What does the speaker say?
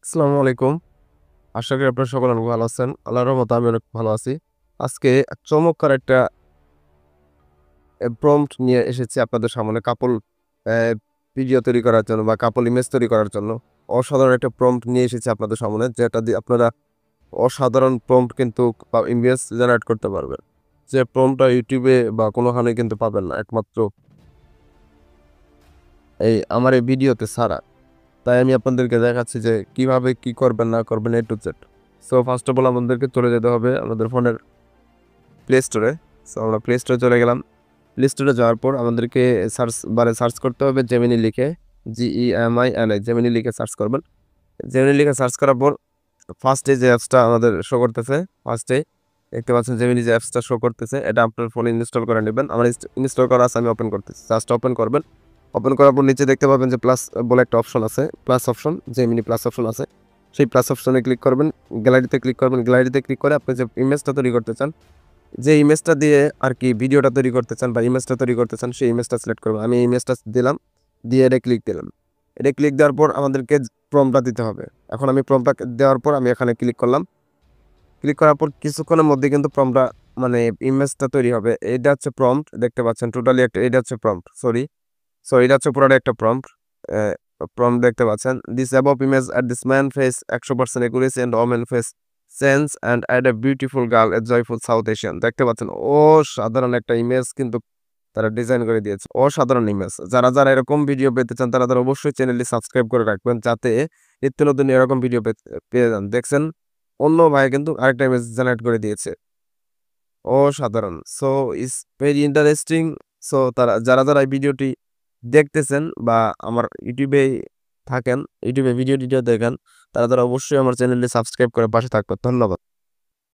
আসসালামু আলাইকুম। আশা করি আপনারা সকলে অনেক ভালো আছেন। আল্লাহর রহমতে আমি অনেক ভালো আছি। আজকে চমৎকার একটা প্রম্পট নিয়ে এসেছি আপনাদের সামনে অ্যা ভিডিও তৈরি করার জন্য বা ইমেজ তৈরি করার জন্য। অসাধারণ একটা প্রম্পট নিয়ে এসেছি আপনাদের সামনে যেটা দিয়ে আপনারা অসাধারণ প্রম্পট কিন্তু ইমেজ জেনারেট করতে পারবেন। যে প্রম্পটটা YouTube এ বা কোনোখানে কিন্তু পাবেন না। একমাত্র আমার এই ভিডিওতে ছাড়া। তাই আমি আপনাদেরকে দেখাচ্ছি যে কিভাবে কি করবেন না করবেন A to Z। So first of all আমাদেরকে চলে যেতে হবে আমাদের ফোনের প্লে স্টোরে। সো আমরা প্লে স্টোরে চলে গেলাম। প্লে স্টোরে যাওয়ার পর আমাদেরকে সার্চ বারে সার্চ করতে হবে জেমিনি লিখে, GEMINI জেমিনি লিখে সার্চ করবেন। জেমিনি লিখে সার্চ করার পর ফার্স্টে যে অ্যাপসটা আমাদের শো করতেছে, ফার্স্টে দেখতে পাচ্ছেন জেমিনি যে অ্যাপসটা শো করতেছে এটা আপনার ফোনে ইনস্টল করে নেবেন। আমার ইনস্টল করা আছে, আমি ওপেন করতেছি। জাস্ট ওপেন করবেন। ওপেন করার পর নিচে দেখতে পাবেন যে প্লাস বলে একটা অপশন আছে, plus option, Gemini plus option আছে। সেই প্লাস অপশনে ক্লিক করবেন, গ্যালারিতে ক্লিক করবেন। গ্যালারিতে ক্লিক করে আপনি যে ইমেজটা তৈরি করতে চান, যে ইমেজটা দিয়ে আরকি ভিডিওটা তৈরি করতে চান বা ইমেজটা তৈরি করতে চান, সেই ইমেজটা সিলেক্ট করবেন। আমি এই ইমেজটা দিলাম, দিয়ে এটা ক্লিক দিলাম। এটা ক্লিক দেওয়ার পর আমাদেরকে প্রম্পটটা দিতে হবে। এখন আমি প্রম্পটটা দেওয়ার পর আমি এখানে ক্লিক করলাম। ক্লিক করার পর কিছুক্ষণের মধ্যে কিন্তু প্রম্পটটা মানে ইমেজটা তৈরি হবে। এটা হচ্ছে প্রম্পট, দেখতে পাচ্ছেন টোটালি একটা, এটা হচ্ছে প্রম্পট। সো এটা হচ্ছে পুরাটা একটা প্রম্পট। প্রম্পট দেখতে পাচ্ছেন। This above image at this man face 100% accuracy and women face sense and add a beautiful girl a joyful south Asian. দেখতে পাচ্ছেন অসাধারণ একটা ইমেজ কিন্তু তারা ডিজাইন করে দিয়েছে। অসাধারণ ইমেজ। যারা এরকম ভিডিও পেতে চান তারা অবশ্যই চ্যানেলটি সাবস্ক্রাইব করে রাখবেন যাতে নিত্য নতুন এরকম ভিডিও পেয়ে যান। দেখছেন অন্য ভাই কিন্তু আরেকটা ইমেজ জেনারেট করে দিয়েছে। অসাধারণ। So it's very interesting. So যারা এই ভিডিওটি দেখতেছেন বা আমার ইউটিউবে থাকেন, ইউটিউবে ভিডিও টিডিও দেখেন, তারা অবশ্যই আমার চ্যানেলটি সাবস্ক্রাইব করে পাশে থাকবেন। ধন্যবাদ।